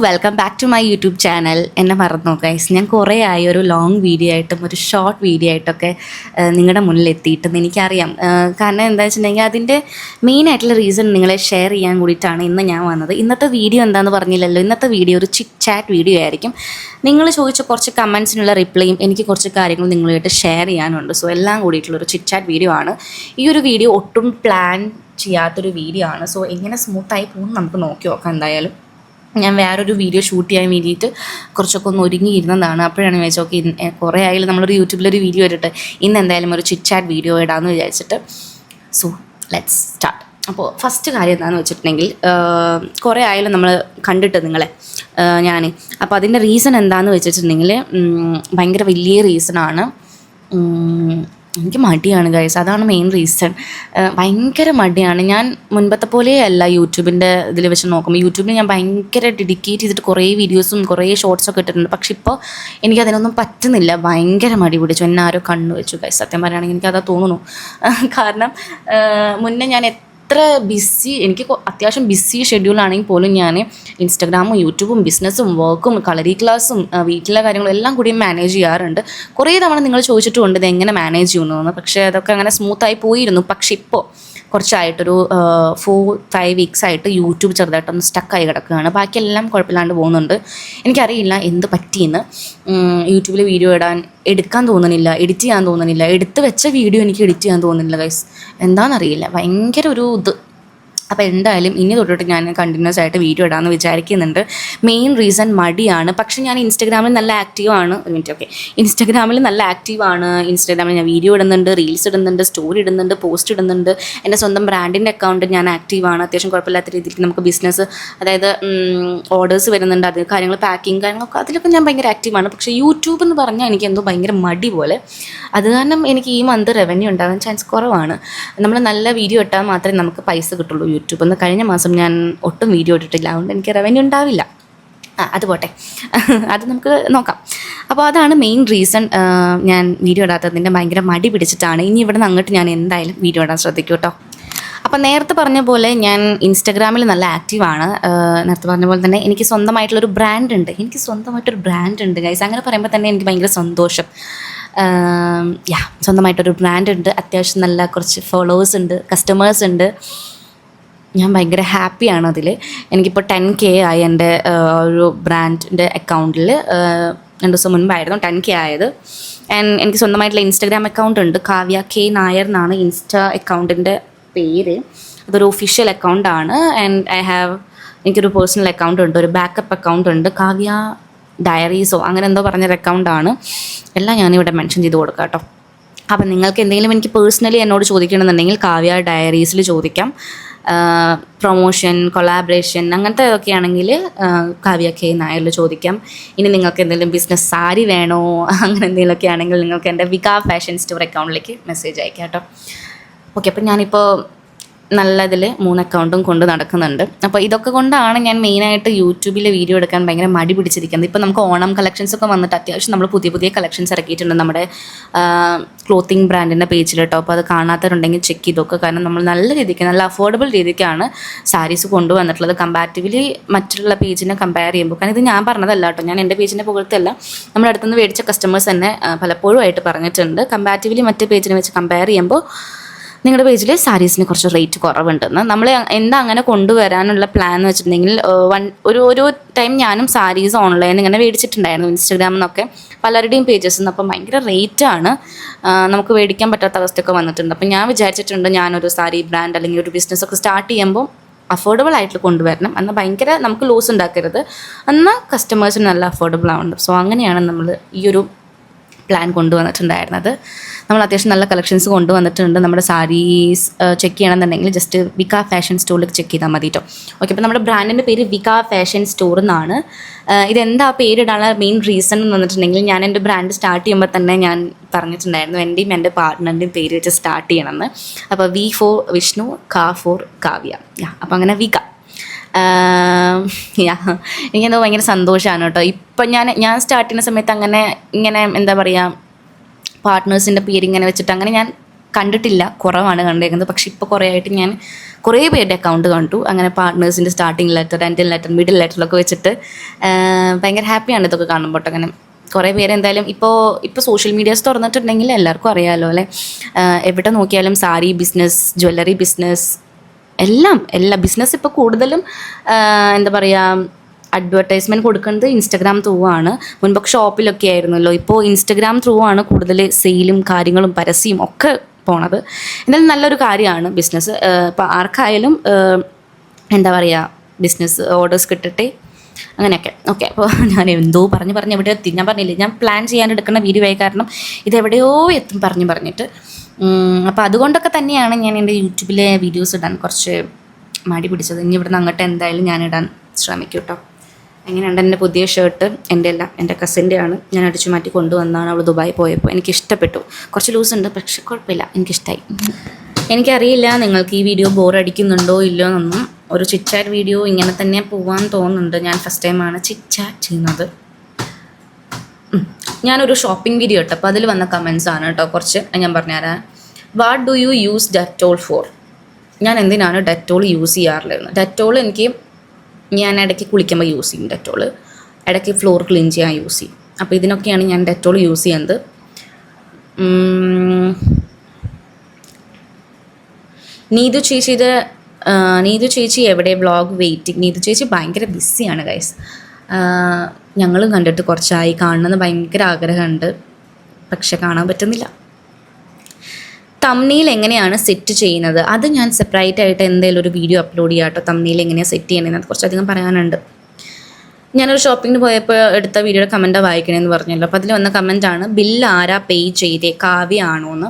Welcome back to my YouTube channel. എന്നെ മറന്നു guys, ഞാൻ കുറേ ആയി ഒരു ലോങ് വീഡിയോ ആയിട്ടും ഒരു ഷോർട്ട് വീഡിയോ ആയിട്ടൊക്കെ നിങ്ങളുടെ മുന്നിൽ എത്തിയിട്ടെന്ന് എനിക്കറിയാം. കാരണം എന്താ വെച്ചിട്ടുണ്ടെങ്കിൽ അതിൻ്റെ മെയിനായിട്ടുള്ള റീസൺ നിങ്ങളെ ഷെയർ ചെയ്യാൻ കൂടിയിട്ടാണ് ഇന്ന് ഞാൻ വന്നത്. ഇന്നത്തെ വീഡിയോ എന്താണെന്ന് പറഞ്ഞില്ലല്ലോ. ഇന്നത്തെ വീഡിയോ ഒരു ചിറ്റ് ചാറ്റ് വീഡിയോ ആയിരിക്കും. നിങ്ങൾ ചോദിച്ച കുറച്ച് കമൻസിനുള്ള റിപ്ലൈയും എനിക്ക് കുറച്ച് കാര്യങ്ങൾ നിങ്ങളുമായിട്ട് ഷെയർ ചെയ്യാനുണ്ട്. സോ എല്ലാം കൂടിയിട്ടുള്ളൊരു ചിറ്റ് ചാറ്റ് വീഡിയോ ആണ്. ഈ ഒരു വീഡിയോ ഒട്ടും പ്ലാൻ ചെയ്യാത്തൊരു വീഡിയോ ആണ്. സോ എങ്ങനെ സ്മൂത്തായി പോകുന്നു നമുക്ക് നോക്കി നോക്കാം. എന്തായാലും ഞാൻ വേറൊരു വീഡിയോ ഷൂട്ട് ചെയ്യാൻ വേണ്ടിയിട്ട് കുറച്ചൊക്കെ ഒന്ന് ഒരുങ്ങിയിരുന്നതാണ്. അപ്പോഴാണ് വിചാരിച്ചത് ഓക്കെ കുറേ ആയാലും നമ്മളൊരു യൂട്യൂബിലൊരു വീഡിയോ ഇട്ടിട്ട് ഇന്ന് എന്തായാലും ഒരു ചിറ്റ് ചാറ്റ് വീഡിയോ ഇടാമെന്ന് വിചാരിച്ചിട്ട്. So let's start. അപ്പോൾ ഫസ്റ്റ് കാര്യം എന്താണെന്ന് വെച്ചിട്ടുണ്ടെങ്കിൽ കുറേ ആയാലും നമ്മൾ കണ്ടിട്ട് നിങ്ങളെ ഞാൻ അപ്പോൾ അതിൻ്റെ റീസൺ എന്താണെന്ന് വെച്ചിട്ടുണ്ടെങ്കിൽ ഭയങ്കര വലിയ റീസണാണ്. എനിക്ക് മടിയാണ് ഗൈസ്, അതാണ് മെയിൻ റീസൺ. ഭയങ്കര മടിയാണ്. ഞാൻ മുൻപത്തെ പോലെയല്ല യൂട്യൂബിൻ്റെ ഇതിൽ വെച്ച് നോക്കുമ്പോൾ. യൂട്യൂബിൽ ഞാൻ ഭയങ്കര ഡെഡിക്കേറ്റ് ചെയ്തിട്ട് കുറേ വീഡിയോസും കുറേ ഷോർട്സൊക്കെ ഇട്ടിട്ടുണ്ട്. പക്ഷെ ഇപ്പോൾ എനിക്കതിനൊന്നും പറ്റുന്നില്ല. ഭയങ്കര മടി പിടിച്ചു. എന്നെ ആരോ കണ്ണു വെച്ചു ഗൈസ്. സത്യം പറയുകയാണെങ്കിൽ എനിക്കതാ തോന്നുന്നു. കാരണം മുന്നേ ഞാൻ എത്ര ബിസി, എനിക്ക് അത്യാവശ്യം ബിസി ഷെഡ്യൂളാണെങ്കിൽ പോലും ഞാൻ ഇൻസ്റ്റഗ്രാമും യൂട്യൂബും ബിസിനസ്സും വർക്കും കളരി ക്ലാസ്സും വീട്ടിലെ കാര്യങ്ങളും എല്ലാം കൂടി മാനേജ് ചെയ്യാറുണ്ട്. കുറേ തവണ നിങ്ങൾ ചോദിച്ചിട്ടുമുണ്ട് ഇത് എങ്ങനെ മാനേജ് ചെയ്യുന്നു. പക്ഷേ അതൊക്കെ അങ്ങനെ സ്മൂത്തായി പോയിരുന്നു. പക്ഷെ ഇപ്പോൾ കുറച്ചായിട്ടൊരു 4-5 വീക്സ് ആയിട്ട് യൂട്യൂബ് ചെറുതായിട്ടൊന്ന് സ്റ്റക്കായി കിടക്കുകയാണ്. ബാക്കിയെല്ലാം കുഴപ്പമില്ലാണ്ട് പോകുന്നുണ്ട്. എനിക്കറിയില്ല എന്ത് പറ്റിയെന്ന്. യൂട്യൂബിൽ വീഡിയോ എടുക്കാൻ തോന്നുന്നില്ല, എഡിറ്റ് ചെയ്യാൻ തോന്നുന്നില്ല. എടുത്ത് വെച്ച വീഡിയോ എനിക്ക് എഡിറ്റ് ചെയ്യാൻ തോന്നുന്നില്ല ഗൈസ്. എന്താണെന്നറിയില്ല, ഭയങ്കര ഒരു ഇത്. അപ്പോൾ എന്തായാലും ഇനി തൊട്ടിട്ട് ഞാൻ കണ്ടിന്യൂസ് ആയിട്ട് വീഡിയോ ഇടാമെന്ന് വിചാരിക്കുന്നുണ്ട്. മെയിൻ റീസൺ മടിയാണ്. പക്ഷെ ഞാൻ ഇൻസ്റ്റഗ്രാമിൽ നല്ല ആക്റ്റീവാണ്. ഒരു മിനിറ്റ്, ഓക്കെ. ഇൻസ്റ്റഗ്രാമിൽ നല്ല ആക്റ്റീവാണ്. ഇൻസ്റ്റഗ്രാമിൽ ഞാൻ വീഡിയോ ഇടുന്നുണ്ട്, റീൽസ് ഇടുന്നുണ്ട്, സ്റ്റോറി ഇടുന്നുണ്ട്, പോസ്റ്റ് ഇടുന്നുണ്ട്. എൻ്റെ സ്വന്തം ബ്രാൻഡിൻ്റെ അക്കൗണ്ട് ഞാൻ ആക്റ്റീവാണ്. അത്യാവശ്യം കുഴപ്പമില്ലാത്ത രീതിക്ക് നമുക്ക് ബിസിനസ്, അതായത് ഓർഡേഴ്സ് വരുന്നുണ്ട്, അത് കാര്യങ്ങൾ പാക്കിങ് കാര്യങ്ങളൊക്കെ അതിലൊക്കെ ഞാൻ ഭയങ്കര ആക്റ്റീവാണ്. പക്ഷേ യൂട്യൂബ് എന്ന് പറഞ്ഞാൽ എനിക്ക് എന്തോ ഭയങ്കര മടി പോലെ. അത് കാരണം എനിക്ക് ഈ മന്ത് റവന്യൂ ഉണ്ടാകാൻ ചാൻസ് കുറവാണ്. നമ്മൾ നല്ല വീഡിയോ ഇട്ടാൽ മാത്രമേ നമുക്ക് പൈസ കിട്ടുള്ളൂ യൂട്യൂബ്. എന്ന് കഴിഞ്ഞ മാസം ഞാൻ ഒട്ടും വീഡിയോ ഇട്ടിട്ടില്ല, അതുകൊണ്ട് എനിക്ക് റവന്യൂ ഉണ്ടാവില്ല. അത് പോട്ടെ, അത് നമുക്ക് നോക്കാം. അപ്പോൾ അതാണ് മെയിൻ റീസൺ. ഞാൻ വീഡിയോ ഇടാത്തതിൻ്റെ ഭയങ്കര മടി പിടിച്ചിട്ടാണ്. ഇനി ഇവിടെ നിന്ന് അങ്ങോട്ട് ഞാൻ എന്തായാലും വീഡിയോ ഇടാൻ ശ്രദ്ധിക്കും കേട്ടോ. അപ്പം നേരത്തെ പറഞ്ഞ പോലെ ഞാൻ ഇൻസ്റ്റഗ്രാമിൽ നല്ല ആക്റ്റീവാണ്. നേരത്തെ പറഞ്ഞ പോലെ തന്നെ എനിക്ക് സ്വന്തമായിട്ടുള്ളൊരു ബ്രാൻഡ് ഉണ്ട് ഗൈസ്. അങ്ങനെ പറയുമ്പോൾ തന്നെ എനിക്ക് ഭയങ്കര സന്തോഷം. സ്വന്തമായിട്ടൊരു ബ്രാൻഡ് ഉണ്ട്. അത്യാവശ്യം നല്ല കുറച്ച് ഫോളോവേഴ്സ് ഉണ്ട്, കസ്റ്റമേഴ്സ് ഉണ്ട്. ഞാൻ ഭയങ്കര ഹാപ്പിയാണ് അതിൽ. എനിക്കിപ്പോൾ 10K ആയി എൻ്റെ ഒരു ബ്രാൻഡിൻ്റെ അക്കൗണ്ടിൽ. 2 ദിവസം മുൻപായിരുന്നു 10K ആയത്. ആൻഡ് എനിക്ക് സ്വന്തമായിട്ടുള്ള ഇൻസ്റ്റഗ്രാം അക്കൗണ്ട് ഉണ്ട്. കാവ്യ K നായർ എന്നാണ് ഇൻസ്റ്റ അക്കൗണ്ടിൻ്റെ പേര്. അതൊരു ഒഫീഷ്യൽ അക്കൗണ്ടാണ്. ആൻഡ് എനിക്കൊരു പേഴ്സണൽ അക്കൗണ്ട് ഉണ്ട്, ഒരു ബാക്കപ്പ് അക്കൗണ്ട് ഉണ്ട്, കാവ്യ ഡയറീസോ അങ്ങനെ എന്തോ പറഞ്ഞൊരു അക്കൗണ്ടാണ്. എല്ലാം ഞാനിവിടെ മെൻഷൻ ചെയ്ത് കൊടുക്കാം കേട്ടോ. അപ്പം നിങ്ങൾക്ക് എന്തെങ്കിലും എനിക്ക് പേഴ്സണലി എന്നോട് ചോദിക്കണമെന്നുണ്ടെങ്കിൽ കാവ്യ ഡയറീസിൽ ചോദിക്കാം. പ്രൊമോഷൻ, കൊളാബറേഷൻ അങ്ങനത്തെ ഇതൊക്കെ ആണെങ്കിൽ കാവ്യ K നായരിൽ ചോദിക്കാം. ഇനി നിങ്ങൾക്ക് എന്തെങ്കിലും ബിസിനസ് സാരി വേണോ അങ്ങനെ എന്തെങ്കിലുമൊക്കെ ആണെങ്കിൽ നിങ്ങൾക്ക് എൻ്റെ വികാ ഫാഷൻ സ്റ്റോർ അക്കൗണ്ടിലേക്ക് മെസ്സേജ് അയക്കാം കേട്ടോ. ഓക്കെ, അപ്പം ഞാനിപ്പോൾ നല്ലതിൽ 3 അക്കൗണ്ടും കൊണ്ട് നടക്കുന്നുണ്ട്. അപ്പോൾ ഇതൊക്കെ കൊണ്ടാണ് ഞാൻ മെയിനായിട്ട് യൂട്യൂബിൽ വീഡിയോ എടുക്കാൻ ഭയങ്കര മടി പിടിച്ചിരിക്കുന്നത്. ഇപ്പോൾ നമുക്ക് ഓണം കളക്ഷൻസൊക്കെ വന്നിട്ട് അത്യാവശ്യം നമ്മൾ പുതിയ കളക്ഷൻസ് ഇറക്കിയിട്ടുണ്ട് നമ്മുടെ ക്ലോത്തിങ് ബ്രാൻഡിൻ്റെ പേജിൽ കേട്ടോ. അപ്പോൾ അത് കാണാത്തവരുണ്ടെങ്കിൽ ചെക്ക് ചെയ്ത് നോക്കുക. കാരണം നമ്മൾ നല്ല രീതിക്ക്, നല്ല അഫോർഡബിൾ രീതിക്കാണ് സാരീസ് കൊണ്ടുവന്നിട്ടുള്ളത് കമ്പാരിറ്റീവ്ലി മറ്റുള്ള പേജിനെ കമ്പയർ ചെയ്യുമ്പോൾ. കാരണം ഇത് ഞാൻ പറഞ്ഞതല്ല കേട്ടോ, ഞാൻ എൻ്റെ പേജിൻ്റെ പുറത്തല്ല, നമ്മുടെ അടുത്തുനിന്ന് മേടിച്ച കസ്റ്റമേഴ്സ് തന്നെ പലപ്പോഴും ആയിട്ട് പറഞ്ഞിട്ടുണ്ട്. കമ്പാരിറ്റീവ്ലി മറ്റു പേജിനെ വെച്ച് കമ്പയർ ചെയ്യുമ്പോൾ നിങ്ങളുടെ പേജിൽ സാരീസിന് കുറച്ച് റേറ്റ് കുറവുണ്ടെന്ന്. നമ്മൾ എന്താ അങ്ങനെ കൊണ്ടുവരാനുള്ള പ്ലാൻ എന്ന് വെച്ചിട്ടുണ്ടെങ്കിൽ ഒരു ടൈം ഞാനും സാരീസ് ഓൺലൈൻ ഇങ്ങനെ മേടിച്ചിട്ടുണ്ടായിരുന്നു ഇൻസ്റ്റഗ്രാമിൽ നിന്നൊക്കെ പലരുടെയും പേജസ് നിന്ന്. അപ്പം ഭയങ്കര റേറ്റാണ്, നമുക്ക് മേടിക്കാൻ പറ്റാത്ത അവസ്ഥയൊക്കെ വന്നിട്ടുണ്ട്. അപ്പം ഞാൻ വിചാരിച്ചിട്ടുണ്ട് ഞാനൊരു സാരി ബ്രാൻഡ് അല്ലെങ്കിൽ ഒരു ബിസിനസ്സൊക്കെ സ്റ്റാർട്ട് ചെയ്യുമ്പോൾ അഫോർഡബിൾ ആയിട്ട് കൊണ്ടുവരണം. എന്നാൽ ഭയങ്കര നമുക്ക് ലോസ് ഉണ്ടാക്കരുത്, എന്നാൽ കസ്റ്റമേഴ്സിന് നല്ല അഫോർഡബിൾ ആവുന്നുണ്ട്. സോ അങ്ങനെയാണ് നമ്മൾ ഈ ഒരു പ്ലാൻ കൊണ്ടുവന്നിട്ടുണ്ടായിരുന്നത്. നമ്മൾ അത്യാവശ്യം നല്ല കളക്ഷൻസ് കൊണ്ടുവന്നിട്ടുണ്ട്. നമ്മുടെ സാരീസ് ചെക്ക് ചെയ്യണമെന്നുണ്ടെങ്കിൽ ജസ്റ്റ് വികാ ഫാഷൻ സ്റ്റോറിൽ ചെക്ക് ചെയ്താൽ മതി കേട്ടോ. ഓക്കെ, അപ്പോൾ നമ്മുടെ ബ്രാൻഡിൻ്റെ പേര് വികാ ഫാഷൻ സ്റ്റോർ എന്നാണ്. ഇതെന്താ പേരിടാനുള്ള മെയിൻ റീസൺ എന്ന് വന്നിട്ടുണ്ടെങ്കിൽ ഞാൻ എൻ്റെ ബ്രാൻഡ് സ്റ്റാർട്ട് ചെയ്യുമ്പോൾ തന്നെ ഞാൻ പറഞ്ഞിട്ടുണ്ടായിരുന്നു എൻ്റെയും എൻ്റെ പാർട്ട്ണറിൻ്റെയും പേര് വെച്ച് സ്റ്റാർട്ട് ചെയ്യണമെന്ന്. അപ്പോൾ V for Vishnu, K for Kavya. അപ്പോൾ അങ്ങനെ വിക. എനിക്കെന്തോ ഭയങ്കര സന്തോഷമാണ് കേട്ടോ. ഇപ്പം ഞാൻ സ്റ്റാർട്ട് ചെയ്യുന്ന സമയത്ത് ഇങ്ങനെ എന്താ പറയുക, പാർട്ട്നേഴ്സിൻ്റെ പേര് ഇങ്ങനെ വെച്ചിട്ട് അങ്ങനെ ഞാൻ കണ്ടിട്ടില്ല, കുറവാണ് കണ്ടേക്കുന്നത്. പക്ഷെ ഇപ്പോൾ കുറേ ആയിട്ട് ഞാൻ കുറേ പേരുടെ അക്കൗണ്ട് കണ്ടു. അങ്ങനെ പാർട്ട്നേഴ്സിൻ്റെ സ്റ്റാർട്ടിങ് ലെറ്റർ, എൻഡിൽ ലെറ്റർ, മിഡിൽ ലെറ്ററിലൊക്കെ വെച്ചിട്ട് ഭയങ്കര ഹാപ്പിയാണ് ഇതൊക്കെ കാണുമ്പോൾ. അങ്ങനെ കുറേ പേര് എന്തായാലും ഇപ്പോൾ സോഷ്യൽ മീഡിയാസ് തുറന്നിട്ടുണ്ടെങ്കിൽ എല്ലാവർക്കും അറിയാമല്ലോ അല്ലേ, എവിടെ നോക്കിയാലും സാരി ബിസിനസ്, ജ്വല്ലറി ബിസിനസ്, എല്ലാ ബിസിനസ് ഇപ്പോൾ കൂടുതലും എന്താ പറയുക, അഡ്വർടൈസ്മെൻറ്റ് കൊടുക്കുന്നത് ഇൻസ്റ്റഗ്രാം ത്രൂ ആണ്. മുൻപൊക്കെ ഷോപ്പിലൊക്കെ ആയിരുന്നല്ലോ, ഇപ്പോൾ ഇൻസ്റ്റഗ്രാം ത്രൂ ആണ് കൂടുതൽ സെയിലും കാര്യങ്ങളും പരസ്യം ഒക്കെ പോണത്. എന്തായാലും നല്ലൊരു കാര്യമാണ് ബിസിനസ്. ഇപ്പോൾ ആർക്കായാലും എന്താ പറയുക, ബിസിനസ് ഓർഡേഴ്സ് കിട്ടട്ടെ, അങ്ങനെയൊക്കെ. ഓക്കെ, അപ്പോൾ ഞാൻ എന്തോ പറഞ്ഞ് എവിടെ എത്തി, ഞാൻ പറഞ്ഞില്ലേ, ഞാൻ പ്ലാൻ ചെയ്യാൻ എടുക്കുന്ന വീഡിയോ ആയി കാരണം ഇതെവിടെയോ എത്തും പറഞ്ഞിട്ട്. അപ്പോൾ അതുകൊണ്ടൊക്കെ തന്നെയാണ് ഞാൻ എൻ്റെ യൂട്യൂബിലെ വീഡിയോസ് ഇടാൻ കുറച്ച് മടി പിടിച്ചത്. ഇനി ഇവിടുന്ന് അങ്ങോട്ട് എന്തായാലും ഞാൻ ഇടാൻ ശ്രമിക്കും കേട്ടോ. എങ്ങനെയുണ്ട് എൻ്റെ പുതിയ ഷർട്ട്? എൻ്റെ അല്ല, എൻ്റെ കസിൻ്റെ ആണ്. ഞാൻ അടിച്ചു മാറ്റി കൊണ്ടുവന്നതാണ്. അവൾ ദുബായി പോയപ്പോൾ എനിക്കിഷ്ടപ്പെട്ടു. കുറച്ച് ലൂസ് ഉണ്ട്, പക്ഷെ കുഴപ്പമില്ല, എനിക്കിഷ്ടമായി. എനിക്കറിയില്ല നിങ്ങൾക്ക് ഈ വീഡിയോ ബോറടിക്കുന്നുണ്ടോ ഇല്ലയോ എന്നൊന്നും. ഒരു ചിറ്റ് വീഡിയോ ഇങ്ങനെ തന്നെ പോകാൻ തോന്നുന്നുണ്ട്. ഞാൻ ഫസ്റ്റ് ടൈമാണ് ചിറ്റ് ചെയ്യുന്നത്. ഞാനൊരു ഷോപ്പിംഗ് വീഡിയോ ഇട്ടു, അപ്പോൾ അതിൽ വന്ന കമൻസ് ആണ് കേട്ടോ കുറച്ച്. ഞാൻ പറഞ്ഞുതരാം. What do you use Dettol for? ഞാൻ എന്തിനാണ് ഡെറ്റോൾ യൂസ് ചെയ്യാറില്ലായിരുന്നു. ഡെറ്റോൾ ഞാൻ ഇടയ്ക്ക് കുളിക്കുമ്പോൾ യൂസ് ചെയ്യും ഡെറ്റോൾ, ഇടയ്ക്ക് ഫ്ലോർ ക്ലീൻ ചെയ്യാൻ യൂസ് ചെയ്യും. അപ്പോൾ ഇതിനൊക്കെയാണ് ഞാൻ ഡെറ്റോൾ യൂസ് ചെയ്യുന്നത്. നീതു ചേച്ചി എവിടെ? Vlog waiting. നീതു ചേച്ചി ഭയങ്കര ബിസിയാണ് ഗൈസ്. ഞങ്ങളും കണ്ടിട്ട് കുറച്ചായി, കാണണമെന്ന് ഭയങ്കര ആഗ്രഹമുണ്ട്, പക്ഷെ കാണാൻ പറ്റുന്നില്ല. തംബ്നെയിൽ എങ്ങനെയാണ് സെറ്റ് ചെയ്യുന്നത്? അത് ഞാൻ സെപ്പറേറ്റ് ആയിട്ട് എന്തെങ്കിലും ഒരു വീഡിയോ അപ്ലോഡ് ചെയ്യാം കേട്ടോ. തംബ്നെയിൽ എങ്ങനെയാണ് സെറ്റ് ചെയ്യണമെന്ന് കുറച്ചധികം പറയാനുണ്ട്. ഞാനൊരു ഷോപ്പിങ്ങിന് പോയപ്പോൾ എടുത്ത വീഡിയോയുടെ കമൻറ്റാണ് വായിക്കണമെന്ന് പറഞ്ഞല്ലോ. അപ്പോൾ അതിൽ വന്ന കമൻറ്റാണ്, ബില്ല് ആരാ പേ ചെയ്തേ, കാവ്യ ആണോ എന്ന്.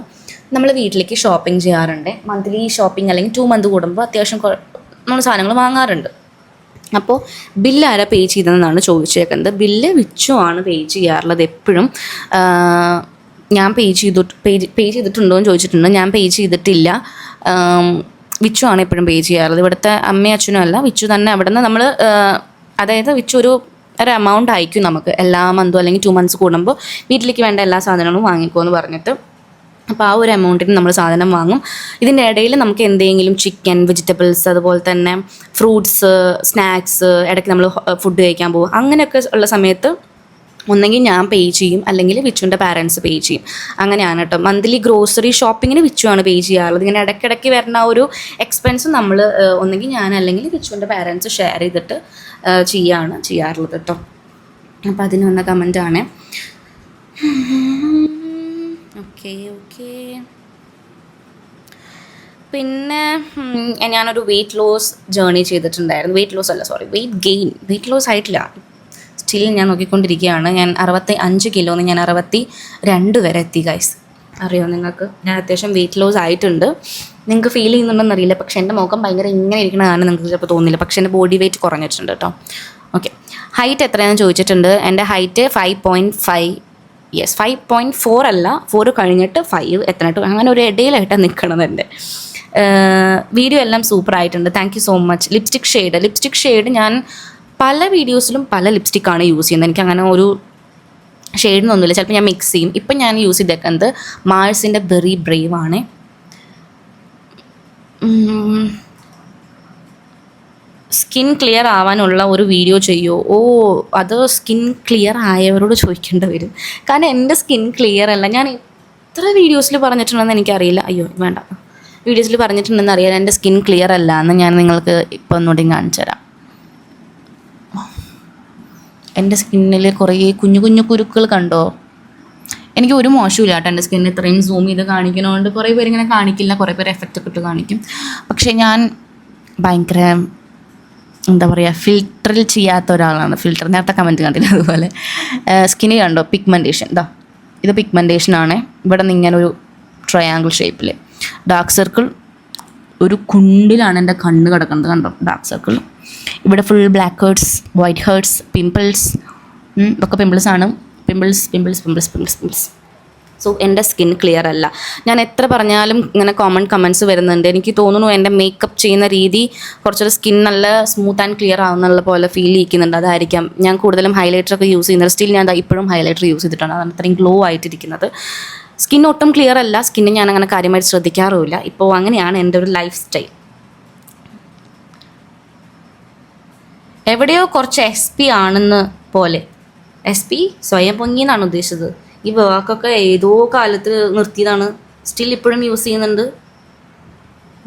നമ്മൾ വീട്ടിലേക്ക് ഷോപ്പിംഗ് ചെയ്യാറുണ്ട്. മന്ത്ലി ഷോപ്പിംഗ് അല്ലെങ്കിൽ 2 മന്ത് കൂടുമ്പോൾ അത്യാവശ്യം നമ്മൾ സാധനങ്ങൾ വാങ്ങാറുണ്ട്. അപ്പോൾ ബില്ല് ആരാ പേ ചെയ്തതെന്നാണ് ചോദിച്ചേക്കുന്നത്. ബില്ല് വിച്ചു ആണ് പേ ചെയ്യാറുള്ളത് എപ്പോഴും. ഞാൻ പേ ചെയ്തിട്ടുണ്ടോ എന്ന് ചോദിച്ചിട്ടുണ്ട്. ഞാൻ പേ ചെയ്തിട്ടില്ല. വിച്ചു ആണ് എപ്പോഴും പേ ചെയ്യാറുള്ളത്. ഇവിടുത്തെ അമ്മയും അച്ഛനും അല്ല, വിച്ചു തന്നെ. അവിടെ നിന്ന് നമ്മൾ അതായത് വിച്ചു ഒരു എമൗണ്ട് അയക്കും നമുക്ക് എല്ലാ മന്തും അല്ലെങ്കിൽ 2 മന്ത്സ് കൂടുമ്പോൾ വീട്ടിലേക്ക് വേണ്ട എല്ലാ സാധനങ്ങളും വാങ്ങിക്കുമെന്ന് പറഞ്ഞിട്ട്. അപ്പോൾ ആ ഒരു എമൗണ്ടിന് നമ്മൾ സാധനം വാങ്ങും. ഇതിൻ്റെ ഇടയിൽ നമുക്ക് എന്തെങ്കിലും ചിക്കൻ, വെജിറ്റബിൾസ്, അതുപോലെ തന്നെ ഫ്രൂട്ട്സ്, സ്നാക്സ്, ഇടയ്ക്ക് നമ്മൾ ഫുഡ് കഴിക്കാൻ പോകും. അങ്ങനെയൊക്കെ ഉള്ള സമയത്ത് ഒന്നെങ്കിൽ ഞാൻ പേ ചെയ്യും, അല്ലെങ്കിൽ വിച്ചുവിൻ്റെ പാരൻസ് പേ ചെയ്യും. അങ്ങനെയാണ് കേട്ടോ. മന്ത്ലി ഗ്രോസറി ഷോപ്പിങ്ങിന് വിച്ചുവാണ് പേ ചെയ്യാറുള്ളത്. ഇങ്ങനെ ഇടയ്ക്കിടയ്ക്ക് വരുന്ന ഒരു എക്സ്പെൻസ് നമ്മൾ ഒന്നെങ്കിൽ ഞാൻ അല്ലെങ്കിൽ വിച്ചുവിൻ്റെ പാരൻസ് ഷെയർ ചെയ്തിട്ട് ചെയ്യാറുള്ളത് കേട്ടോ. അപ്പോൾ അതിന് വന്ന കമൻറ്റാണ്. ഓക്കെ. പിന്നെ ഞാനൊരു വെയിറ്റ് ലോസ് ജേർണി ചെയ്തിട്ടുണ്ടായിരുന്നു. വെയിറ്റ് ലോസ് ആയിട്ടില്ല, സ്റ്റിൽ ഞാൻ നോക്കിക്കൊണ്ടിരിക്കുകയാണ്. ഞാൻ 65 കിലോന്ന് ഞാൻ 62 വരെ എത്തി ഗൈസ്. അറിയോ നിങ്ങൾക്ക്? ഞാൻ അത്യാവശ്യം വെയിറ്റ് ലോസ് ആയിട്ടുണ്ട്. നിങ്ങൾക്ക് ഫീൽ ചെയ്യുന്നുണ്ടെന്ന് അറിയില്ല, പക്ഷേ എൻ്റെ മുഖം ഭയങ്കര ഇങ്ങനെ ഇരിക്കണ കാരണം നിങ്ങൾക്ക് ചിലപ്പോൾ തോന്നില്ല. പക്ഷേ എൻ്റെ ബോഡി വെയിറ്റ് കുറഞ്ഞിട്ടുണ്ട് കേട്ടോ. ഓക്കെ, ഹൈറ്റ് എത്രയാണെന്ന് ചോദിച്ചിട്ടുണ്ട്. എൻ്റെ ഹൈറ്റ് 5.5. 5.4 അല്ല, 4 കഴിഞ്ഞിട്ട് 5 എത്തണട്ടോ, അങ്ങനെ ഒരു ഇടയിലായിട്ടാണ് നിൽക്കണത്. എൻ്റെ വീഡിയോ എല്ലാം സൂപ്പർ ആയിട്ടുണ്ട്, thank you so much. Lipstick shade ഞാൻ പല വീഡിയോസിലും പല ലിപ്സ്റ്റിക്കാണ് യൂസ് ചെയ്യുന്നത്. എനിക്ക് അങ്ങനെ ഒരു ഷെയ്ഡിനൊന്നുമില്ല, ചിലപ്പോൾ ഞാൻ മിക്സ് ചെയ്യും. ഇപ്പം ഞാൻ യൂസ് ചെയ്തേക്കുന്നത് മാഴ്സിൻ്റെ ബെറി ബ്രേവ് ആണ്. സ്കിൻ ക്ലിയർ ആവാനുള്ള ഒരു വീഡിയോ ചെയ്യുമോ? അത് സ്കിൻ ക്ലിയർ ആയവരോട് ചോദിക്കേണ്ടി വരും, കാരണം എൻ്റെ സ്കിൻ ക്ലിയർ അല്ല. ഞാൻ എത്ര വീഡിയോസിൽ പറഞ്ഞിട്ടുണ്ടെന്ന് എനിക്കറിയില്ല. അയ്യോ വേണ്ട, വീഡിയോസിൽ പറഞ്ഞിട്ടുണ്ടെന്ന് അറിയാം എൻ്റെ സ്കിൻ ക്ലിയർ അല്ല എന്ന്. ഞാൻ നിങ്ങൾക്ക് ഇപ്പോൾ ഒന്നുകൂടി കാണിച്ചു തരാം. എൻ്റെ സ്കിന്നിൽ കുറേ കുഞ്ഞു കുഞ്ഞു കുരുക്കൾ കണ്ടോ? എനിക്ക് ഒരു മോശമില്ല കേട്ടോ എൻ്റെ സ്കിന്നിൽ. ഇത്രയും സൂം ചെയ്ത് കാണിക്കുന്നതുകൊണ്ട് കുറേ പേര് ഇങ്ങനെ കാണിക്കില്ല, കുറേ പേര് എഫക്റ്റ് ഒക്കെ ഇട്ട് കാണിക്കും. പക്ഷേ ഞാൻ ഭയങ്കര എന്താ പറയുക, ഫിൽറ്ററിൽ ചെയ്യാത്ത ഒരാളാണ്. ഫിൽറ്റർ നേരത്തെ കമൻറ്റ് കണ്ടില്ല, അതുപോലെ സ്കിന്നിൽ കണ്ടോ പിഗ്മെൻറ്റേഷൻ. ഇത് പിഗ്മെൻറ്റേഷനാണ്. ഇവിടെ നിന്ന് ഇങ്ങനെ ഒരു ട്രയാങ്കിൾ ഷേപ്പിൽ ഡാർക്ക് സർക്കിൾ ഒരു കുണ്ടിലാണ് എൻ്റെ കണ്ണ് കിടക്കുന്നത്, കണ്ടോ ഡാർക്ക് സർക്കിൾ. ഇവിടെ full black hertz, white hertz, pimples, ഇതൊക്കെ പിമ്പിൾസാണ്. പിമ്പിൾസ്. സോ എൻ്റെ സ്കിൻ ക്ലിയർ അല്ല. ഞാൻ എത്ര പറഞ്ഞാലും ഇങ്ങനെ കമൻറ്റ്സ് വരുന്നുണ്ട്. എനിക്ക് തോന്നുന്നു എൻ്റെ മേക്കപ്പ് ചെയ്യുന്ന രീതി കുറച്ചൊരു സ്കിൻ നല്ല സ്മൂത്ത് ആൻഡ് ക്ലിയർ ആവുന്നുള്ള പോലെ ഫീൽ ചെയ്യിക്കുന്നുണ്ട്. അതായിരിക്കാം ഞാൻ കൂടുതലും ഹൈലൈറ്ററൊക്കെ യൂസ് ചെയ്യുന്നത്. സ്റ്റിൽ ഞാൻ ഇപ്പോഴും ഹൈലൈറ്റർ യൂസ് ചെയ്തിട്ടാണ്, അതാണ് അത്രയും ഗ്ലോ ആയിട്ടിരിക്കുന്നത്. സ്കിൻ ഒട്ടും ക്ലിയർ അല്ല, സ്കിന്ന് ഞാൻ അങ്ങനെ കാര്യമായിട്ട് ശ്രദ്ധിക്കാറുമില്ല. ഇപ്പോൾ അങ്ങനെയാണ് എൻ്റെ ഒരു ലൈഫ് സ്റ്റൈൽ. എവിടെയോ കുറച്ച് SP ആണെന്ന് പോലെ. SP സ്വയം പൊങ്ങി എന്നാണ് ഉദ്ദേശിച്ചത്. ഈ വാക്കൊക്കെ ഏതോ കാലത്ത് നിർത്തിയതാണ്, സ്റ്റിൽ ഇപ്പോഴും യൂസ് ചെയ്യുന്നുണ്ട്.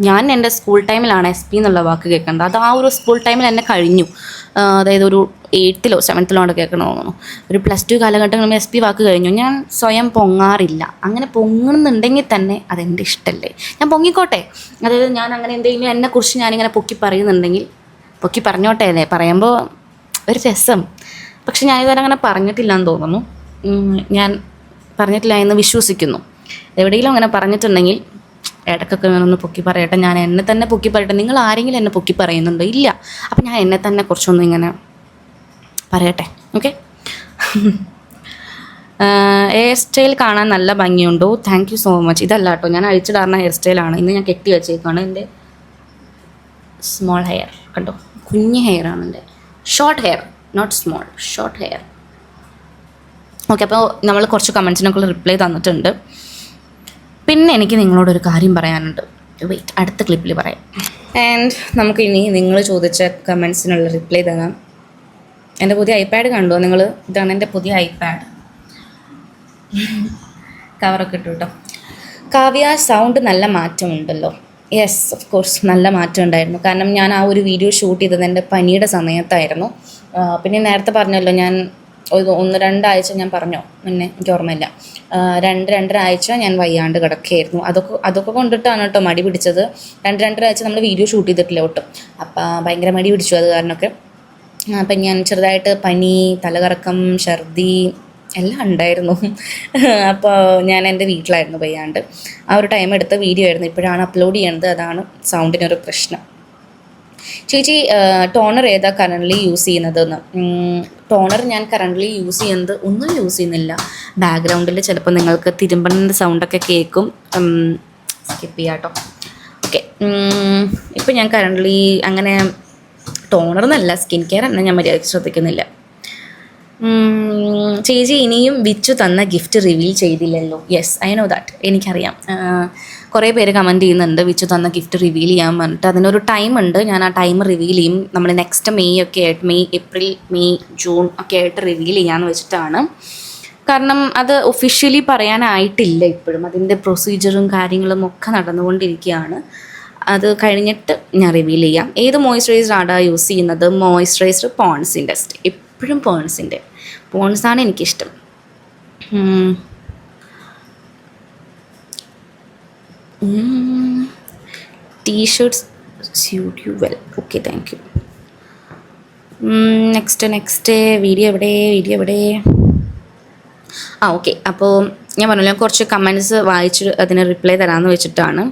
ഞാൻ എൻ്റെ സ്കൂൾ ടൈമിലാണ് SP എന്നുള്ള വാക്ക് കേൾക്കേണ്ടത്. അത് ആ ഒരു സ്കൂൾ ടൈമിൽ എന്നെ കഴിഞ്ഞു. അതായത് ഒരു 8th-ലോ 7th-ലോ ആണ് കേൾക്കണമെന്ന് തോന്നുന്നു. ഒരു +2 കാലഘട്ടങ്ങളിൽ SP വാക്ക് കഴിഞ്ഞു. ഞാൻ സ്വയം പൊങ്ങാറില്ല. അങ്ങനെ പൊങ്ങണമെന്നുണ്ടെങ്കിൽ തന്നെ അതെൻ്റെ ഇഷ്ടമല്ലേ, ഞാൻ പൊങ്ങിക്കോട്ടെ. അതായത് ഞാൻ അങ്ങനെ എന്തെങ്കിലും എന്നെക്കുറിച്ച് ഞാനിങ്ങനെ പൊക്കി പറയുന്നുണ്ടെങ്കിൽ പൊക്കി പറഞ്ഞോട്ടെ അല്ലേ, പറയുമ്പോൾ ഒരു രസം. പക്ഷെ ഞാനിതുവരെ അങ്ങനെ പറഞ്ഞിട്ടില്ല എന്ന് തോന്നുന്നു. ഞാൻ പറഞ്ഞിട്ടില്ല എന്ന് വിശ്വസിക്കുന്നു. എവിടെയെങ്കിലും അങ്ങനെ പറഞ്ഞിട്ടുണ്ടെങ്കിൽ ഇടയ്ക്കൊക്കെ ഞാനൊന്ന് പൊക്കി പറയട്ടെ. ഞാൻ എന്നെ തന്നെ പൊക്കി പറയട്ടെ. നിങ്ങൾ ആരെങ്കിലും എന്നെ പൊക്കി പറയുന്നുണ്ടോ? ഇല്ല. അപ്പം ഞാൻ എന്നെ തന്നെ കുറച്ചൊന്നും ഇങ്ങനെ പറയട്ടെ. ഓക്കെ. ഹെയർ സ്റ്റൈൽ കാണാൻ നല്ല ഭംഗിയുണ്ടോ? Thank you so much. ഇതല്ല കേട്ടോ, ഞാൻ അഴിച്ചിടാറുന്ന ഹെയർ സ്റ്റൈലാണ്. ഇന്ന് ഞാൻ കെട്ടി വെച്ചേക്കാണ്. എൻ്റെ സ്മോൾ ഹെയർ കണ്ടോ, കുഞ്ഞ് ഹെയറാണ് എൻ്റെ. Short hair, not small, short hair. Okay. അപ്പോൾ നമ്മൾ കുറച്ച് കമൻസിനൊക്കെ റിപ്ലൈ തന്നിട്ടുണ്ട്. പിന്നെ എനിക്ക് നിങ്ങളോടൊരു കാര്യം പറയാനുണ്ട്. വെയിറ്റ്, അടുത്ത ക്ലിപ്പിൽ പറയാം. ആൻഡ് നമുക്കിനി നിങ്ങൾ ചോദിച്ച കമൻസിനുള്ള റിപ്ലൈ തരാം. എൻ്റെ പുതിയ ഐപാഡ് കണ്ടോ നിങ്ങൾ? ഇതാണ് എൻ്റെ പുതിയ ഐപാഡ്. കവറൊക്കെ ഇട്ടു കേട്ടോ. കാവ്യ, സൗണ്ട് നല്ല മാറ്റമുണ്ടല്ലോ. യെസ്, ഓഫ് കോഴ്സ് നല്ല മാറ്റം ഉണ്ടായിരുന്നു. കാരണം ഞാൻ ആ ഒരു വീഡിയോ ഷൂട്ട് ചെയ്തത് എൻ്റെ പനിയുടെ സമയത്തായിരുന്നു. പിന്നെ നേരത്തെ പറഞ്ഞല്ലോ, ഞാൻ 1-2 ആഴ്ച ഞാൻ പറഞ്ഞോ മുന്നേ, എനിക്ക് ഓർമ്മയില്ല, 2-2.5 ആഴ്ച ഞാൻ വയ്യാണ്ട് കിടക്കുകയായിരുന്നു. അതൊക്കെ കൊണ്ടിട്ടാണ് കേട്ടോ മടി പിടിച്ചത്. 2-2.5 ആഴ്ച നമ്മൾ വീഡിയോ ഷൂട്ട് ചെയ്തിട്ടില്ല ഒട്ടും. അപ്പം ഭയങ്കര മടി പിടിച്ചു അത് കാരണമൊക്കെ. അപ്പം ഞാൻ ചെറുതായിട്ട് പനി, തലകറക്കം, ഛർദി എല്ലാം ഉണ്ടായിരുന്നു. അപ്പോൾ ഞാൻ എൻ്റെ വീട്ടിലായിരുന്നു വയ്യാണ്ട്. ആ ഒരു ടൈം എടുത്ത വീഡിയോ ആയിരുന്നു. ഇപ്പോഴാണ് അപ്ലോഡ് ചെയ്യണത്. അതാണ് സൗണ്ടിനൊരു പ്രശ്നം. ചേച്ചി, ടോണർ ഏതാ കറൻ്റ്ലി യൂസ് ചെയ്യുന്നതെന്ന്? ടോണർ ഞാൻ കറൻ്റ്ലി യൂസ് ചെയ്യുന്നത് ഒന്നും യൂസ് ചെയ്യുന്നില്ല. ബാക്ക്ഗ്രൗണ്ടിൽ ചിലപ്പോൾ നിങ്ങൾക്ക് തിരുമ്പണ സൗണ്ടൊക്കെ കേൾക്കും. സ്കിപ്പ് ചെയ്യാം കേട്ടോ. ഓക്കെ. ഇപ്പം ഞാൻ കറൻ്റ്ലി അങ്ങനെ ടോണർ എന്നല്ല, സ്കിൻ കെയർ തന്നെ ഞാൻ മര്യാദയ്ക്ക് ശ്രദ്ധിക്കുന്നില്ല. ചേച്ചി, ഇനിയും വിച്ചു തന്ന ഗിഫ്റ്റ് റിവീൽ ചെയ്തില്ലല്ലോ. Yes, I know that. എനിക്കറിയാം. കുറേ പേര് കമൻറ്റ് ചെയ്യുന്നുണ്ട് വിച്ചു തന്ന ഗിഫ്റ്റ് റിവീൽ ചെയ്യാൻ പറഞ്ഞിട്ട്. അതിനൊരു ടൈമുണ്ട്. ഞാൻ ആ ടൈം റിവീൽ ചെയ്യും. നമ്മൾ നെക്സ്റ്റ് മെയ് ഒക്കെ ആയിട്ട്, ഏപ്രിൽ, മെയ്, ജൂൺ ഒക്കെ ആയിട്ട് റിവീൽ ചെയ്യാമെന്ന് വെച്ചിട്ടാണ്. കാരണം അത് ഒഫീഷ്യലി പറയാനായിട്ടില്ല ഇപ്പോഴും. അതിൻ്റെ പ്രൊസീജിയറും കാര്യങ്ങളും ഒക്കെ നടന്നുകൊണ്ടിരിക്കുകയാണ്. അത് കഴിഞ്ഞിട്ട് ഞാൻ റിവീൽ ചെയ്യാം. ഏത് മോയ്സ്ചറൈസറാണ് യൂസ് ചെയ്യുന്നത്? മോയ്സ്ചറൈസർ പോൺസിൻ്റെ. എപ്പോഴും പോൺസാണ് എനിക്കിഷ്ടം. T shirts suit you well. Okay, thank you. Next video എവിടെ? ഓക്കെ. അപ്പോൾ ഞാൻ പറഞ്ഞല്ലോ, ഞാൻ കുറച്ച് കമൻറ്റ്സ് വായിച്ച് അതിന് റിപ്ലൈ തരാമെന്ന് വെച്ചിട്ടാണ്.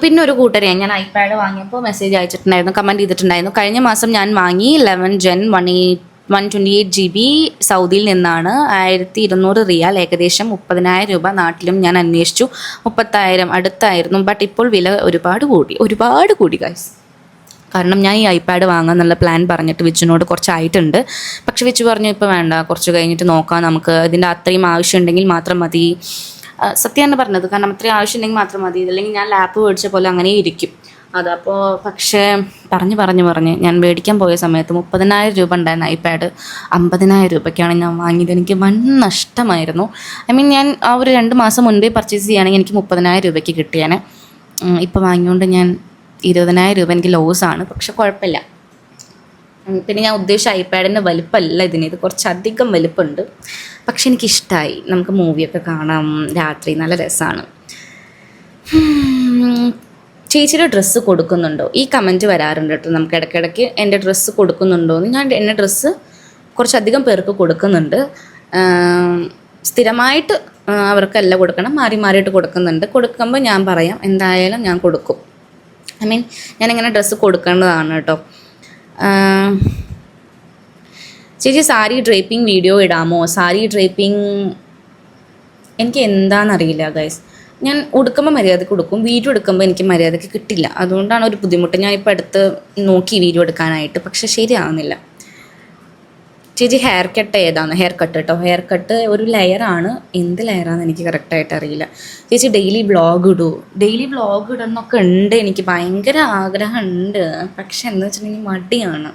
പിന്നെ ഒരു കൂട്ടരെ ഞാൻ ഐപാഡ് വാങ്ങിയപ്പോൾ മെസ്സേജ് അയച്ചിട്ടുണ്ടായിരുന്നു, കമൻറ്റ് ചെയ്തിട്ടുണ്ടായിരുന്നു. കഴിഞ്ഞ മാസം ഞാൻ വാങ്ങി 11 Gen 128 GB സൗദിയിൽ നിന്നാണ്. 1200 റിയാൽ, ഏകദേശം 30,000 രൂപ. നാട്ടിലും ഞാൻ അന്വേഷിച്ചു, 30,000 അടുത്തായിരുന്നു. ബട്ട് ഇപ്പോൾ വില ഒരുപാട് കൂടി ഗൈസ്. കാരണം ഞാൻ ഈ ഐപാഡ് വാങ്ങാമെന്നുള്ള പ്ലാൻ പറഞ്ഞിട്ട് വിച്ചുനോട് കുറച്ചായിട്ടുണ്ട്. പക്ഷെ വിച്ചു പറഞ്ഞു ഇപ്പോൾ വേണ്ട, കുറച്ച് കഴിഞ്ഞിട്ട് നോക്കാം, നമുക്ക് ഇതിൻ്റെ അത്രയും ആവശ്യമുണ്ടെങ്കിൽ മാത്രം മതി. സത്യമാണ് പറഞ്ഞത്. കാരണം അത്രയും ആവശ്യമുണ്ടെങ്കിൽ മാത്രം മതി, അല്ലെങ്കിൽ ഞാൻ ലാപ്പ് മേടിച്ച പോലെ അങ്ങനെ ഇരിക്കും. അതപ്പോൾ പക്ഷേ പറഞ്ഞ് ഞാൻ മേടിക്കാൻ പോയ സമയത്ത് 30,000 രൂപ ഉണ്ടായിരുന്ന ഐപാഡ് 50,000 രൂപയ്ക്കാണ് ഞാൻ വാങ്ങിയത്. എനിക്ക് വൻ നഷ്ടമായിരുന്നു. ഞാൻ ആ ഒരു 2 മാസം മുൻപേ പർച്ചേസ് ചെയ്യുകയാണെങ്കിൽ എനിക്ക് 30,000 രൂപയ്ക്ക് കിട്ടിയാണ്. ഇപ്പോൾ വാങ്ങിയോണ്ട് ഞാൻ 20,000 രൂപ എനിക്ക് ലോസാണ്. പക്ഷെ കുഴപ്പമില്ല. പിന്നെ ഞാൻ ഉദ്ദേശിച്ച ഐപാഡിൻ്റെ വലിപ്പമല്ല ഇത് കുറച്ചധികം വലിപ്പമുണ്ട്. പക്ഷെ എനിക്കിഷ്ടമായി. നമുക്ക് മൂവിയൊക്കെ കാണാം രാത്രി, നല്ല രസമാണ്. ചേച്ചിയുടെ ഡ്രസ്സ് കൊടുക്കുന്നുണ്ടോ? ഈ കമൻറ്റ് വരാറുണ്ട് കേട്ടോ. നമുക്ക് ഇടയ്ക്കിടയ്ക്ക് എൻ്റെ ഡ്രസ്സ് കൊടുക്കുന്നുണ്ടോ എന്ന്. എൻ്റെ ഡ്രസ്സ് കുറച്ചധികം പേർക്ക് കൊടുക്കുന്നുണ്ട്. സ്ഥിരമായിട്ട് അവർക്കല്ല കൊടുക്കണം, മാറിയിട്ട് കൊടുക്കുന്നുണ്ട്. കൊടുക്കുമ്പോൾ ഞാൻ പറയാം, എന്തായാലും ഞാൻ കൊടുക്കും. ഞാനിങ്ങനെ ഡ്രസ്സ് കൊടുക്കേണ്ടതാണ് കേട്ടോ. ചേച്ചി, സാരി ഡ്രേപ്പിംഗ് വീഡിയോ ഇടാമോ? സാരി ഡ്രേപ്പിംഗ് എനിക്ക് എന്താണെന്നറിയില്ല ഗൈസ്. ഞാൻ ഉടുക്കുമ്പോൾ മര്യാദയ്ക്ക് ഉടുക്കും, വീഡിയോ എടുക്കുമ്പോൾ എനിക്ക് മര്യാദയ്ക്ക് കിട്ടില്ല. അതുകൊണ്ടാണ് ഒരു ബുദ്ധിമുട്ട്. ഞാനിപ്പോൾ അടുത്ത് നോക്കി വീഡിയോ എടുക്കാനായിട്ട്, പക്ഷെ ശരിയാവുന്നില്ല. ചേച്ചി ഹെയർ കട്ട് ഏതാണ്? ഹെയർ കട്ട് കേട്ടോ, ഹെയർ കട്ട് ഒരു ലെയറാണ്. എന്ത് ലെയറാണെന്ന് എനിക്ക് കറക്റ്റായിട്ട് അറിയില്ല. ചേച്ചി ഡെയിലി വ്ളോഗ് ഇടൂ? ഡെയിലി വ്ളോഗ് ഇടുന്നൊക്കെ ഉണ്ട്, എനിക്ക് ഭയങ്കര ആഗ്രഹമുണ്ട്. പക്ഷെ എന്താ വെച്ചിട്ടുണ്ടെങ്കിൽ മടിയാണ്.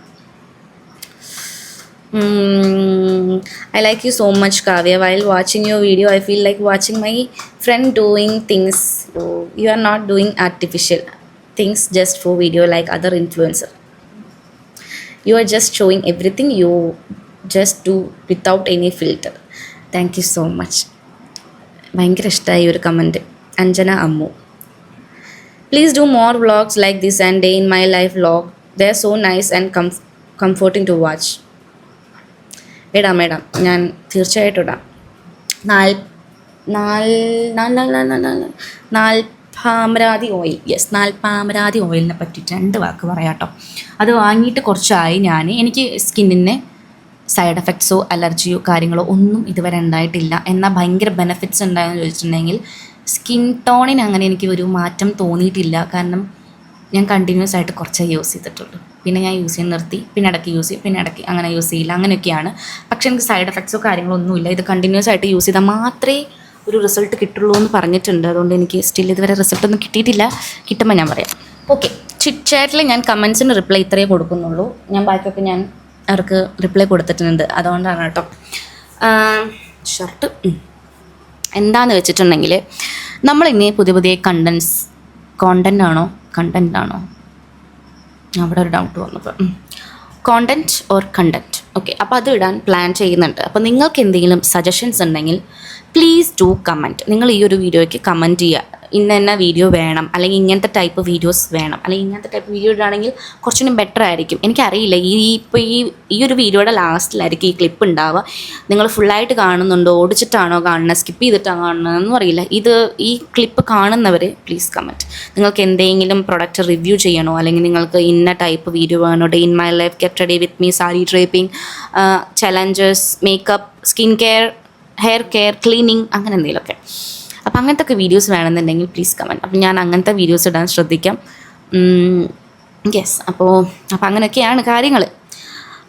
I like you so much, Kavya. While watching your video, I feel like watching my friend doing things. You are not doing artificial things just for video like other influencer. You are just showing everything you just do without any filter. Thank you so much. ഭയങ്കര ഇഷ്ടമായി ഒരു comment. Anjana Ammu, please do more vlogs like this and day in my life vlog. They are so nice and comforting to watch. ഇടാം, ഞാൻ തീർച്ചയായിട്ടും ഇടാം. നാൽപ്പാമരാതി oil, yes, നാൽപ്പാമരാതി ഓയിലിനെ പറ്റിയിട്ട് 2 വാക്ക് പറയാം കേട്ടോ. അത് വാങ്ങിയിട്ട് കുറച്ചായി എനിക്ക് സ്കിന്നിന് സൈഡ് എഫക്ട്സോ അലർജിയോ കാര്യങ്ങളോ ഒന്നും ഇതുവരെ ഉണ്ടായിട്ടില്ല. എന്നാൽ ഭയങ്കര ബെനിഫിറ്റ്സ് ഉണ്ടായെന്ന് ചോദിച്ചിട്ടുണ്ടെങ്കിൽ സ്കിൻ ടോണിന് അങ്ങനെ എനിക്ക് ഒരു മാറ്റം തോന്നിയിട്ടില്ല. കാരണം ഞാൻ കണ്ടിന്യൂസ് ആയിട്ട് കുറച്ചേ യൂസ് ചെയ്തിട്ടുള്ളൂ. പിന്നെ ഞാൻ യൂസ് ചെയ്യാൻ നിർത്തി, പിന്നെ ഇടയ്ക്ക് യൂസ് ചെയ്യും, പിന്നെ ഇടയ്ക്ക് അങ്ങനെ യൂസ് ചെയ്യില്ല, അങ്ങനെയൊക്കെയാണ്. പക്ഷേ എനിക്ക് സൈഡ് എഫക്ട്സോ കാര്യങ്ങളോ ഒന്നുമില്ല. ഇത് കണ്ടിന്യൂസ് ആയിട്ട് യൂസ് ചെയ്താൽ മാത്രമേ ഒരു റിസൾട്ട് കിട്ടുള്ളൂ എന്ന് പറഞ്ഞിട്ടുണ്ട്. അതുകൊണ്ട് എനിക്ക് സ്റ്റിൽ ഇതുവരെ റിസൾട്ടൊന്നും കിട്ടിയിട്ടില്ല. കിട്ടുമ്പോൾ ഞാൻ പറയാം. ഓക്കെ, ചിറ്റ് ഞാൻ കമൻസിന് റിപ്ലൈ ഇത്രയേ കൊടുക്കുന്നുള്ളൂ. ഞാൻ ബാക്കിയൊക്കെ ഞാൻ അവർക്ക് റിപ്ലൈ കൊടുത്തിട്ടുണ്ട്. അതുകൊണ്ടാണ് കേട്ടോ. ഷർട്ട് എന്താണെന്ന് വെച്ചിട്ടുണ്ടെങ്കിൽ നമ്മളിനി പുതിയ കോണ്ടൻ്റ് ആണോ അവിടെ ഒരു ഡൗട്ട് വന്നപ്പോൾ കോണ്ടൻറ്റ് ഓർ കണ്ടൻറ്റ്. ഓക്കെ, അപ്പോൾ അത് ഇടാൻ പ്ലാൻ ചെയ്യുന്നുണ്ട്. അപ്പോൾ നിങ്ങൾക്ക് എന്തെങ്കിലും സജഷൻസ് ഉണ്ടെങ്കിൽ പ്ലീസ് ഡു കമൻറ്റ്. നിങ്ങൾ ഈ ഒരു വീഡിയോയ്ക്ക് കമൻറ്റ് ചെയ്യുക, ഇന്ന വീഡിയോ വേണം, അല്ലെങ്കിൽ ഇങ്ങനത്തെ ടൈപ്പ് വീഡിയോസ് വേണം, അല്ലെങ്കിൽ ഇങ്ങനത്തെ ടൈപ്പ് വീഡിയോ ഇടുകയാണെങ്കിൽ കുറച്ചുകൂടി ബെറ്റർ ആയിരിക്കും. എനിക്കറിയില്ല, ഈ ഒരു വീഡിയോയുടെ ലാസ്റ്റിലായിരിക്കും ഈ ക്ലിപ്പ് ഉണ്ടാവുക. നിങ്ങൾ ഫുള്ളായിട്ട് കാണുന്നുണ്ടോ, ഓടിച്ചിട്ടാണോ കാണുന്നത്, സ്കിപ്പ് ചെയ്തിട്ടാണോ കാണുന്നതെന്നും അറിയില്ല. ഈ ക്ലിപ്പ് കാണുന്നവർ പ്ലീസ് കമൻറ്റ്. നിങ്ങൾക്ക് എന്തെങ്കിലും പ്രൊഡക്റ്റ് റിവ്യൂ ചെയ്യണോ, അല്ലെങ്കിൽ നിങ്ങൾക്ക് ഇന്ന ടൈപ്പ് വീഡിയോ വേണോ, day in my life, get ready with me, sari draping, challenges, makeup, skin care, hair care, cleaning, അങ്ങനെ എന്തെങ്കിലുമൊക്കെ. അപ്പോൾ അങ്ങനത്തെ ഒക്കെ വീഡിയോസ് വേണമെന്നുണ്ടെങ്കിൽ പ്ലീസ് കമൻറ്റ്. അപ്പോൾ ഞാൻ അങ്ങനത്തെ വീഡിയോസ് ഇടാൻ ശ്രദ്ധിക്കാം. യെസ്, അപ്പോൾ അങ്ങനെയൊക്കെയാണ് കാര്യങ്ങൾ.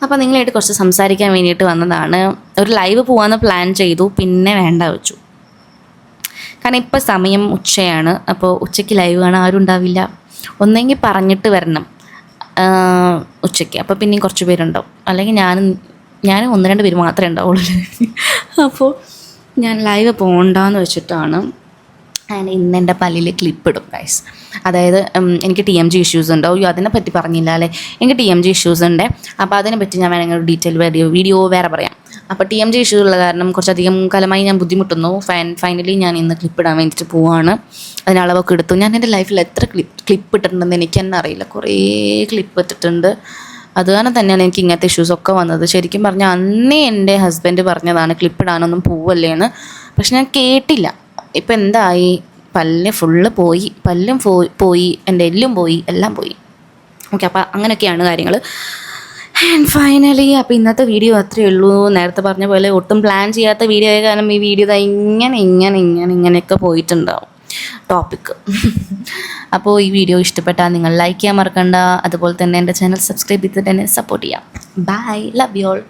അപ്പോൾ നിങ്ങളായിട്ട് കുറച്ച് സംസാരിക്കാൻ വേണ്ടിയിട്ട് വന്നതാണ്. ഒരു ലൈവ് പോകാമെന്ന് പ്ലാൻ ചെയ്തു, പിന്നെ വേണ്ട വെച്ചു. കാരണം ഇപ്പോൾ സമയം ഉച്ചയാണ്. അപ്പോൾ ഉച്ചയ്ക്ക് ലൈവ് കാണാൻ ആരും ഉണ്ടാവില്ല. ഒന്നെങ്കിൽ പറഞ്ഞിട്ട് വരണം ഉച്ചയ്ക്ക്, അപ്പോൾ പിന്നെയും കുറച്ച് പേരുണ്ടാവും. അല്ലെങ്കിൽ ഞാൻ 1-2 പേര് മാത്രമേ ഉണ്ടാവുള്ളൂ. അപ്പോൾ ഞാൻ ലൈവ് പോകണ്ടെന്ന് വെച്ചിട്ടാണ് ഇന്ന് എൻ്റെ പല്ലിൽ ക്ലിപ്പ് ഇടും ഗൈസ്. അതായത് എനിക്ക് TMJ ഇഷ്യൂസ് ഉണ്ട്. അതിനെപ്പറ്റി പറഞ്ഞില്ല അല്ലേ, എനിക്ക് TMJ ഇഷ്യൂസ് ഉണ്ട്. അപ്പോൾ അതിനെപ്പറ്റി ഞാൻ വേണമെങ്കിൽ ഒരു ഡീറ്റെയിൽ വീഡിയോ വേറെ പറയാം. അപ്പോൾ TMJ ഇഷ്യൂസ് ഉള്ള കാരണം കുറച്ചധികം കാലമായി ഞാൻ ബുദ്ധിമുട്ടുന്നു. ഫൈനലി ഞാൻ ഇന്ന് ക്ലിപ്പ് ഇടാൻ വേണ്ടിയിട്ട് പോവാണ്. അതിനളവൊക്കെ എടുത്തു. ഞാൻ എൻ്റെ ലൈഫിൽ എത്ര ക്ലിപ്പ് ഇട്ടിട്ടുണ്ടെന്ന് എനിക്ക് തന്നെ അറിയില്ല. കുറേ ക്ലിപ്പ് ഇട്ടിട്ടുണ്ട്. അത് കാരണം തന്നെയാണ് എനിക്ക് ഇങ്ങനത്തെ ഇഷ്യൂസൊക്കെ വന്നത്. ശരിക്കും പറഞ്ഞാൽ അന്നേ എൻ്റെ ഹസ്ബൻഡ് പറഞ്ഞതാണ് ക്ലിപ്പ് ഇടാനൊന്നും പോവല്ലേന്ന്. പക്ഷെ ഞാൻ കേട്ടില്ല. ഇപ്പം എന്തായി, പല്ലും പോയി, എൻ്റെ എല്ലും പോയി, എല്ലാം പോയി. ഓക്കെ, അപ്പോൾ അങ്ങനെയൊക്കെയാണ് കാര്യങ്ങൾ. ആൻഡ് ഫൈനലി അപ്പോൾ ഇന്നത്തെ വീഡിയോ അത്രയേ ഉള്ളൂ. നേരത്തെ പറഞ്ഞ പോലെ ഒട്ടും പ്ലാൻ ചെയ്യാത്ത വീഡിയോ ആയ കാരണം ഈ വീഡിയോ ഇങ്ങനെയൊക്കെ പോയിട്ടുണ്ടാവും ടോപ്പിക്ക്. അപ്പോൾ ഈ വീഡിയോ ഇഷ്ടപ്പെട്ടാൽ നിങ്ങൾ ലൈക്ക് ചെയ്യാൻ മറക്കണ്ട. അതുപോലെ തന്നെ എൻ്റെ ചാനൽ സബ്സ്ക്രൈബ് ചെയ്തിട്ട് എന്നെ സപ്പോർട്ട് ചെയ്യാം. Bye, love you all.